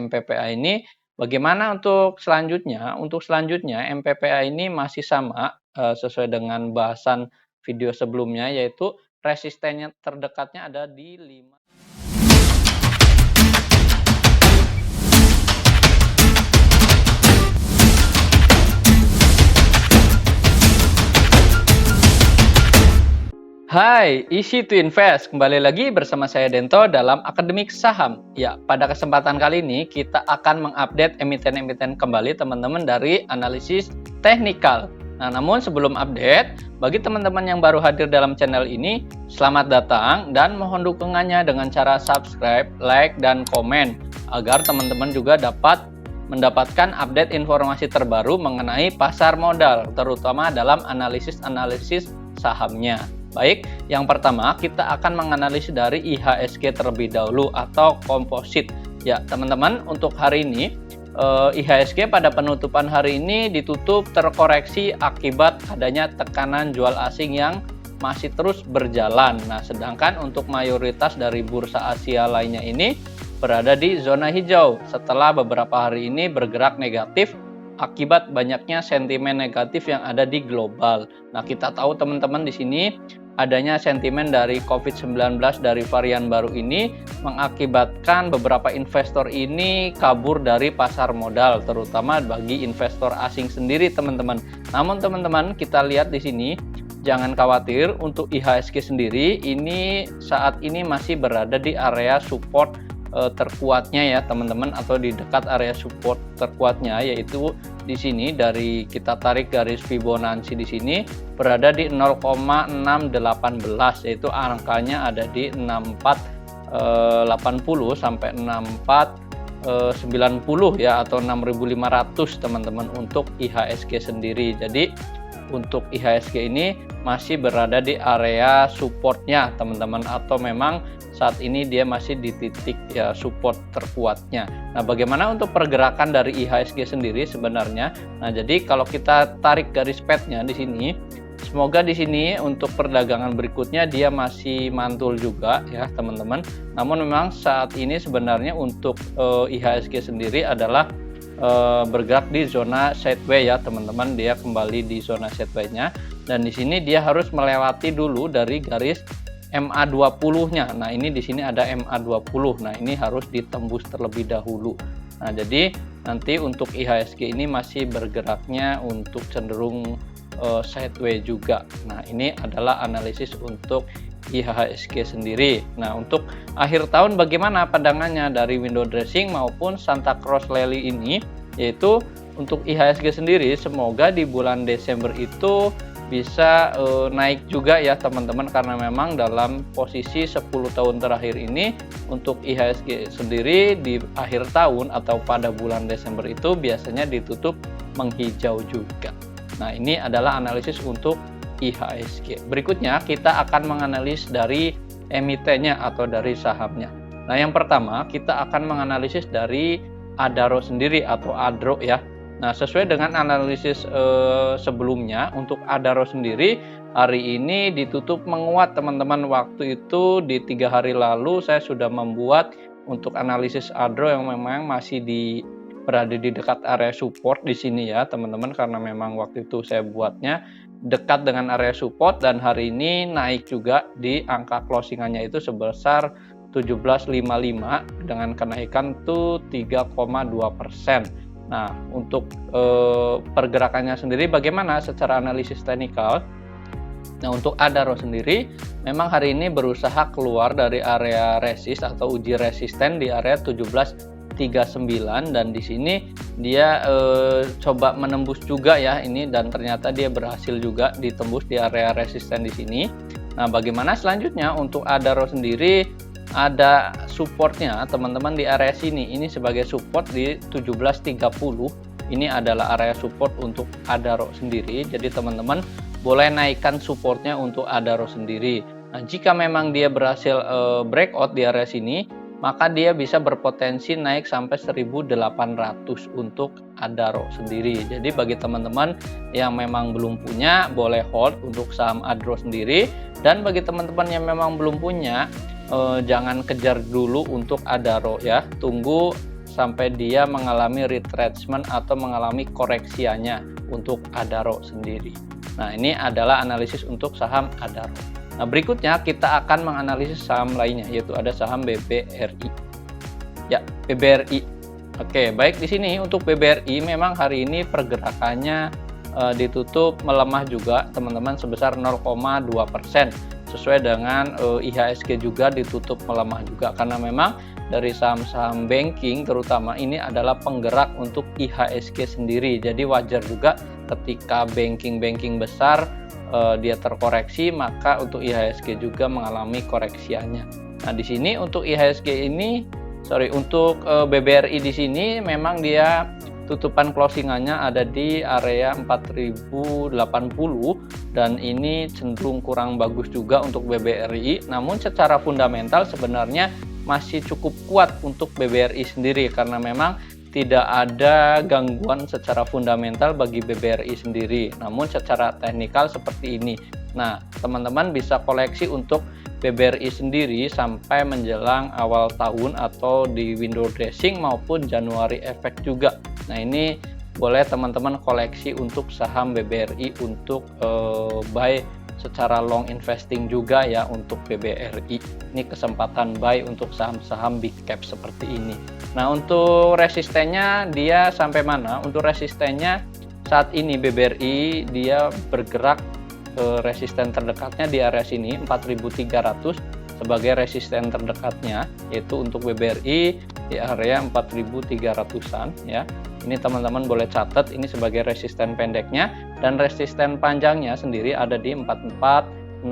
MPPA ini. Bagaimana untuk selanjutnya? Untuk selanjutnya MPPA ini masih sama sesuai dengan bahasan video sebelumnya, yaitu resistennya terdekatnya ada di 5. Hai, Easy to Invest. Kembali lagi bersama saya Dento dalam Akademik Saham. Ya, pada kesempatan kali ini kita akan mengupdate emiten-emiten kembali teman-teman dari analisis teknikal. Nah, namun sebelum update, bagi teman-teman yang baru hadir dalam channel ini, selamat datang dan mohon dukungannya dengan cara subscribe, like, dan komen agar teman-teman juga dapat mendapatkan update informasi terbaru mengenai pasar modal, terutama dalam analisis-analisis sahamnya. Baik, yang pertama kita akan menganalisis dari IHSG terlebih dahulu atau komposit. Ya, teman-teman, untuk hari ini IHSG pada penutupan hari ini ditutup terkoreksi akibat adanya tekanan jual asing yang masih terus berjalan. Nah, sedangkan untuk mayoritas dari bursa Asia lainnya ini berada di zona hijau setelah beberapa hari ini bergerak negatif akibat banyaknya sentimen negatif yang ada di global. Nah, kita tahu teman-teman di sini adanya sentimen dari COVID-19 dari varian baru ini mengakibatkan beberapa investor ini kabur dari pasar modal, terutama bagi investor asing sendiri, teman-teman. Namun teman-teman, kita lihat di sini, jangan khawatir, untuk IHSG sendiri ini saat ini masih berada di area support terkuatnya ya teman-teman, atau di dekat area support terkuatnya, yaitu di sini dari kita tarik garis Fibonacci di sini berada di 0,618, yaitu angkanya ada di 6480 sampai 6490 ya, atau 6500 teman-teman untuk IHSG sendiri. Jadi untuk IHSG ini masih berada di area supportnya teman-teman, atau memang saat ini dia masih di titik ya support terkuatnya. Nah, bagaimana untuk pergerakan dari IHSG sendiri sebenarnya? Nah, jadi kalau kita tarik garis path-nya di sini, semoga di sini untuk perdagangan berikutnya dia masih mantul juga ya teman-teman. Namun memang saat ini sebenarnya untuk IHSG sendiri adalah bergerak di zona sideways ya teman-teman. Dia kembali di zona sideways-nya, dan di sini dia harus melewati dulu dari garis MA20-nya. Nah, ini di sini ada MA20. Nah, ini harus ditembus terlebih dahulu. Nah, jadi nanti untuk IHSG ini masih bergeraknya untuk cenderung sideways juga. Nah, ini adalah analisis untuk IHSG sendiri. Nah, untuk akhir tahun bagaimana pandangannya dari window dressing maupun Santa Claus Rally ini, yaitu untuk IHSG sendiri semoga di bulan Desember itu bisa naik juga ya teman-teman, karena memang dalam posisi 10 tahun terakhir ini untuk IHSG sendiri di akhir tahun atau pada bulan Desember itu biasanya ditutup menghijau juga. Nah, ini adalah analisis untuk IHSG. Berikutnya kita akan menganalisis dari emitennya atau dari sahamnya. Nah, yang pertama kita akan menganalisis dari Adaro sendiri atau Adro ya. Nah, sesuai dengan analisis sebelumnya, untuk Adaro sendiri hari ini ditutup menguat teman-teman. Waktu itu di 3 hari lalu saya sudah membuat untuk analisis Adaro yang memang masih berada di dekat area support di sini ya teman-teman, karena memang waktu itu saya buatnya dekat dengan area support, dan hari ini naik juga di angka closingannya itu sebesar 1755 dengan kenaikan tuh 3,2%. Nah, untuk pergerakannya sendiri bagaimana secara analisis teknikal? Nah, untuk Adaro sendiri memang hari ini berusaha keluar dari area resist atau uji resisten di area 1739, dan di sini dia coba menembus juga ya ini, dan ternyata dia berhasil juga ditembus di area resisten di sini. Nah, bagaimana selanjutnya untuk Adaro sendiri? Ada supportnya teman-teman di area sini, ini sebagai support di 1730. Ini adalah area support untuk Adaro sendiri, jadi teman-teman boleh naikkan supportnya untuk Adaro sendiri. Nah, jika memang dia berhasil breakout di area sini, maka dia bisa berpotensi naik sampai 1800 untuk Adaro sendiri. Jadi bagi teman-teman yang memang belum punya, boleh hold untuk saham Adaro sendiri, dan bagi teman-teman yang memang belum punya, jangan kejar dulu untuk Adaro ya, tunggu sampai dia mengalami retracement atau mengalami koreksiannya untuk Adaro sendiri. Nah, ini adalah analisis untuk saham Adaro. Nah, berikutnya kita akan menganalisis saham lainnya, yaitu ada saham BBRI. Ya, BBRI. Oke, baik, di sini untuk BBRI memang hari ini pergerakannya ditutup melemah juga teman-teman sebesar 0,2%. Sesuai dengan IHSG juga ditutup melemah juga, karena memang dari saham-saham banking terutama ini adalah penggerak untuk IHSG sendiri. Jadi wajar juga ketika banking besar dia terkoreksi, maka untuk IHSG juga mengalami koreksiannya. Nah, di sini untuk IHSG ini, untuk BBRI di sini memang dia tutupan closingannya ada di area 4080 dan ini cenderung kurang bagus juga untuk BBRI. Namun secara fundamental sebenarnya masih cukup kuat untuk BBRI sendiri, karena memang tidak ada gangguan secara fundamental bagi BBRI sendiri. Namun secara teknikal seperti ini. Nah, teman-teman bisa koleksi untuk BBRI sendiri sampai menjelang awal tahun atau di window dressing maupun Januari efek juga. Nah, ini boleh teman-teman koleksi untuk saham BBRI untuk buy secara long investing juga ya untuk BBRI. Ini kesempatan buy untuk saham-saham big cap seperti ini. Nah, untuk resistennya dia sampai mana? Untuk resistennya saat ini BBRI dia bergerak resisten terdekatnya di area sini 4.300 sebagai resisten terdekatnya, yaitu untuk BBRI di area 4.300-an ya. Ini teman-teman boleh catat ini sebagai resisten pendeknya, dan resisten panjangnya sendiri ada di 4460.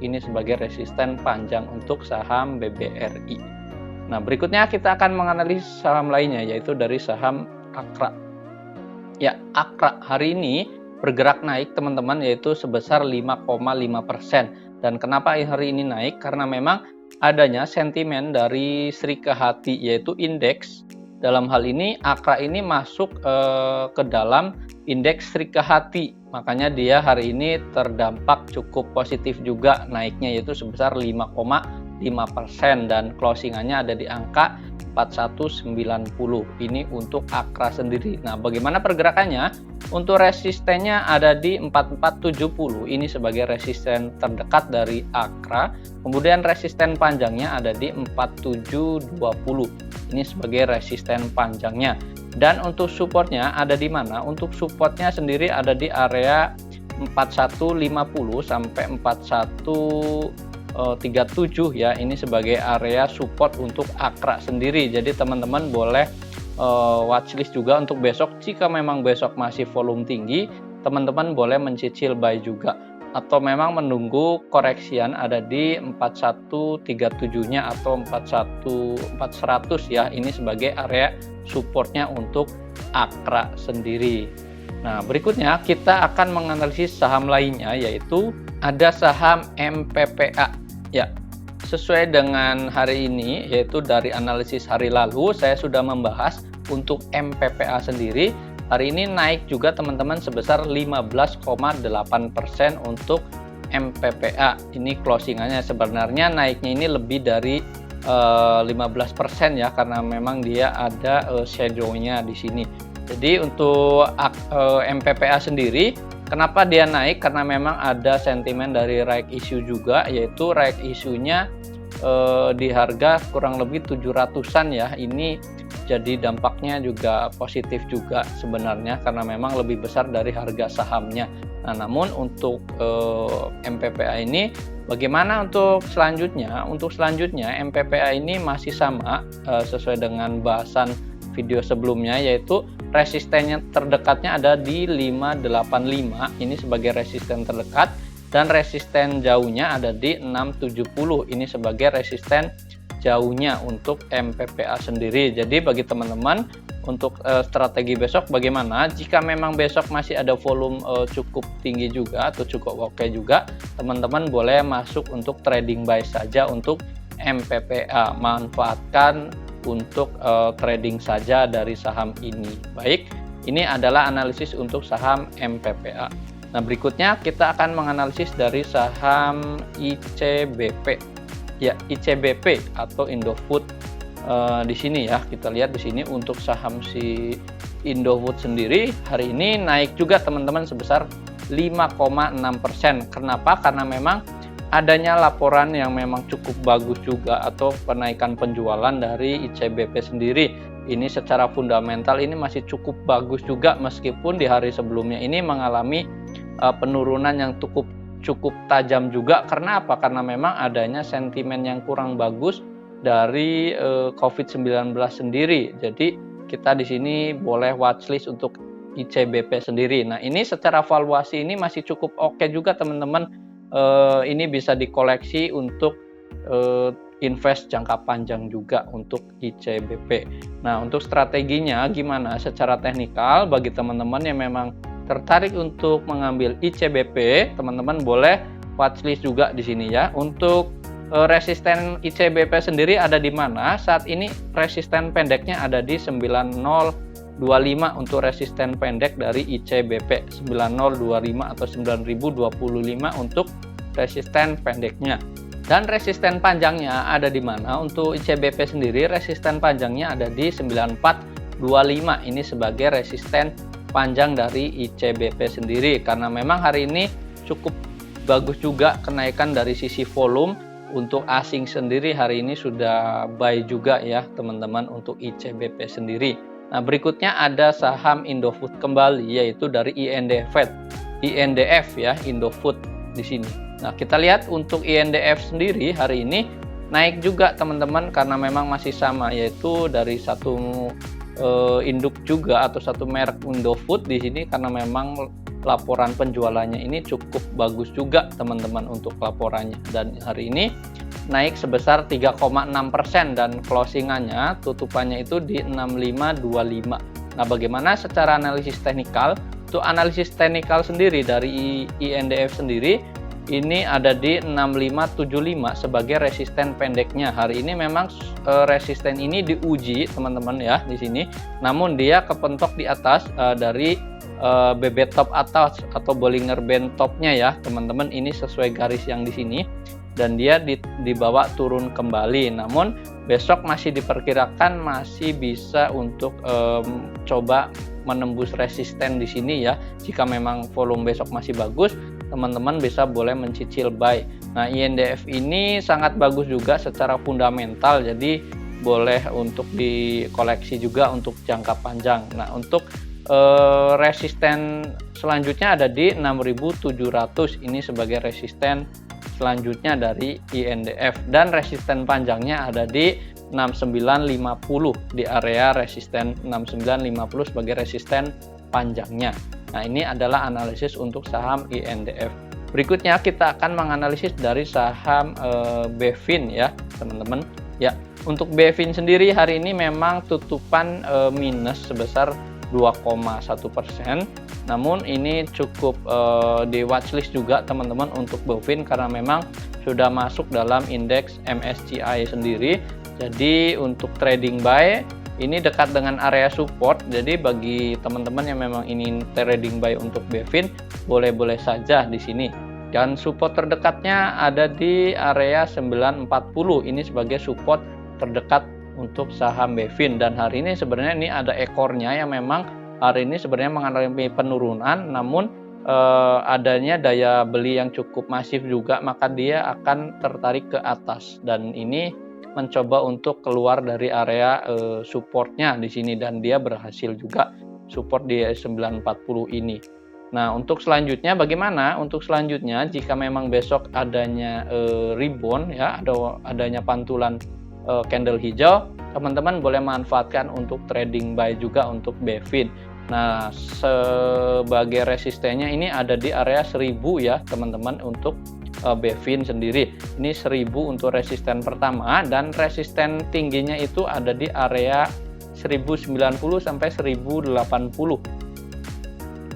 Ini sebagai resisten panjang untuk saham BBRI. Nah, berikutnya kita akan menganalisis saham lainnya, yaitu dari saham Akra. Ya, Akra hari ini bergerak naik teman-teman, yaitu sebesar 5,5%. Dan kenapa hari ini naik? Karena memang adanya sentimen dari Sri Kehati, yaitu indeks. Dalam hal ini Akra ini masuk ke dalam indeks Sri Kehati, makanya dia hari ini terdampak cukup positif juga naiknya, yaitu sebesar 5,5% dan closingannya ada di angka 4190. Ini untuk Akra sendiri. Nah, bagaimana pergerakannya? Untuk resistennya ada di 4470. Ini sebagai resisten terdekat dari Akra. Kemudian resisten panjangnya ada di 4720. Ini sebagai resisten panjangnya. Dan untuk supportnya ada di mana? Untuk supportnya sendiri ada di area 4150 sampai 4137 ya. Ini sebagai area support untuk Akra sendiri. Jadi teman-teman boleh watchlist juga untuk besok. Jika memang besok masih volume tinggi, teman-teman boleh mencicil buy juga, atau memang menunggu koreksian ada di 4137-nya atau 400 ya. Ini sebagai area supportnya untuk Akra sendiri. Nah, berikutnya kita akan menganalisis saham lainnya, yaitu ada saham MPPA ya. Sesuai dengan hari ini, yaitu dari analisis hari lalu saya sudah membahas untuk MPPA sendiri. Hari ini naik juga teman-teman sebesar 15,8% untuk MPPA. Ini closingannya sebenarnya naiknya ini lebih dari 15% ya, karena memang dia ada shadow-nya di sini. Jadi untuk MPPA sendiri, kenapa dia naik? Karena memang ada sentimen dari right issue juga, yaitu right issue-nya di harga kurang lebih 700-an ya. Ini jadi dampaknya juga positif juga sebenarnya, karena memang lebih besar dari harga sahamnya. Nah, namun untuk MPPA ini bagaimana untuk selanjutnya? Untuk selanjutnya MPPA ini masih sama sesuai dengan bahasan video sebelumnya, yaitu resistennya terdekatnya ada di 585. Ini sebagai resisten terdekat, dan resisten jauhnya ada di 670. Ini sebagai resisten jauhnya untuk MPPA sendiri. Jadi bagi teman-teman untuk strategi besok bagaimana? Jika memang besok masih ada volume cukup tinggi juga atau cukup oke juga, teman-teman boleh masuk untuk trading buy saja untuk MPPA. Manfaatkan untuk trading saja dari saham ini. Baik, ini adalah analisis untuk saham MPPA. Nah, berikutnya kita akan menganalisis dari saham ICBP. Ya, ICBP atau Indofood di sini ya, kita lihat di sini untuk saham si Indofood sendiri hari ini naik juga teman-teman sebesar 5,6%. Kenapa? Karena memang adanya laporan yang memang cukup bagus juga atau kenaikan penjualan dari ICBP sendiri. Ini secara fundamental ini masih cukup bagus juga meskipun di hari sebelumnya ini mengalami penurunan yang cukup tajam juga. Karena apa? Karena memang adanya sentimen yang kurang bagus dari COVID-19 sendiri. Jadi kita di sini boleh watchlist untuk ICBP sendiri. Nah, ini secara valuasi ini masih cukup oke juga teman-teman. Ini bisa dikoleksi untuk invest jangka panjang juga untuk ICBP. Nah, untuk strateginya gimana? Secara teknikal bagi teman-teman yang memang tertarik untuk mengambil ICBP, teman-teman boleh watchlist juga di sini ya. Untuk resisten ICBP sendiri ada di mana? Saat ini resisten pendeknya ada di 9025 untuk resisten pendek dari ICBP 9025 atau 9025 untuk resisten pendeknya. Dan resisten panjangnya ada di mana? Untuk ICBP sendiri resisten panjangnya ada di 9425. Ini sebagai resisten panjang dari ICBP sendiri karena memang hari ini cukup bagus juga kenaikan dari sisi volume. Untuk asing sendiri hari ini sudah buy juga ya teman-teman untuk ICBP sendiri. Nah, berikutnya ada saham Indofood kembali yaitu dari INDF ya, Indofood di sini. Nah, kita lihat untuk INDF sendiri hari ini naik juga teman-teman karena memang masih sama yaitu dari satu induk juga atau satu merek Indofood di sini karena memang laporan penjualannya ini cukup bagus juga teman-teman untuk laporannya, dan hari ini naik sebesar 3,6% dan closingannya tutupannya itu di 6525. Nah, bagaimana secara analisis teknikal? Untuk analisis teknikal sendiri dari INDF sendiri ini ada di 6575 sebagai resisten pendeknya. Hari ini memang resisten ini diuji teman-teman ya di sini, namun dia kepentok di atas dari BB top atas atau Bollinger Band topnya ya teman-teman. Ini sesuai garis yang di sini dan dia dibawa turun kembali. Namun besok masih diperkirakan masih bisa untuk coba menembus resisten di sini ya. Jika memang volume besok masih bagus, teman-teman bisa boleh mencicil buy. Nah, INDF ini sangat bagus juga secara fundamental, jadi boleh untuk dikoleksi juga untuk jangka panjang. Nah, untuk resisten selanjutnya ada di 6700. Ini sebagai resisten selanjutnya dari INDF dan resisten panjangnya ada di 6950 di area resisten 6950 sebagai resisten panjangnya. Nah, ini adalah analisis untuk saham INDF. Berikutnya kita akan menganalisis dari saham Bevin ya teman-teman. Ya, untuk Bevin sendiri hari ini memang tutupan minus sebesar 2,1%. Namun ini cukup di watchlist juga teman-teman untuk Bevin karena memang sudah masuk dalam indeks MSCI sendiri. Jadi untuk trading buy ini dekat dengan area support. Jadi bagi teman-teman yang memang ingin trading buy untuk Bevin boleh-boleh saja di sini. Dan support terdekatnya ada di area 940. Ini sebagai support terdekat untuk saham Bevin, dan hari ini sebenarnya ini ada ekornya yang memang hari ini sebenarnya mengalami penurunan, namun adanya daya beli yang cukup masif juga, maka dia akan tertarik ke atas dan ini mencoba untuk keluar dari area supportnya di sini, dan dia berhasil juga support di 940 ini. Nah, untuk selanjutnya bagaimana? Untuk selanjutnya jika memang besok adanya rebound ya, adanya pantulan candle hijau, teman-teman boleh manfaatkan untuk trading buy juga untuk Bevin. Nah, sebagai resistennya ini ada di area 1000 ya teman-teman untuk Bevin sendiri. Ini 1000 untuk resisten pertama, dan resisten tingginya itu ada di area 1090 sampai 1080.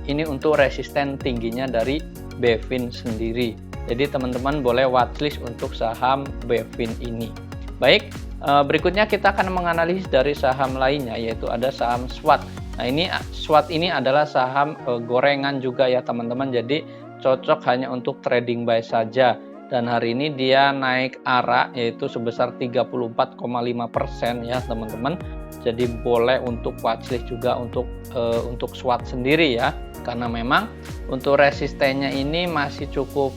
Ini untuk resisten tingginya dari Bevin sendiri. Jadi teman-teman boleh watchlist untuk saham Bevin ini. Baik, berikutnya kita akan menganalisis dari saham lainnya, yaitu ada saham SWAT. Nah, ini SWAT ini adalah saham gorengan juga ya teman-teman, jadi cocok hanya untuk trading buy saja. dan hari ini dia naik arah yaitu sebesar 34,5% ya teman-teman. Jadi boleh untuk watchlist juga untuk SWOT sendiri ya, karena memang untuk resistennya ini masih cukup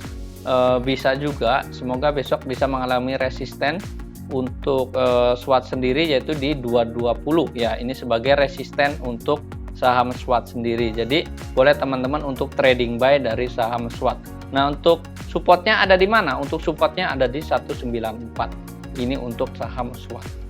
bisa juga. Semoga besok bisa mengalami resisten untuk SWOT sendiri yaitu di 220 ya. Ini sebagai resisten untuk saham SWOT sendiri. Jadi boleh teman-teman untuk trading buy dari saham SWOT. Nah, untuk supportnya ada di mana? Untuk supportnya ada di 194. Ini untuk saham SWOT.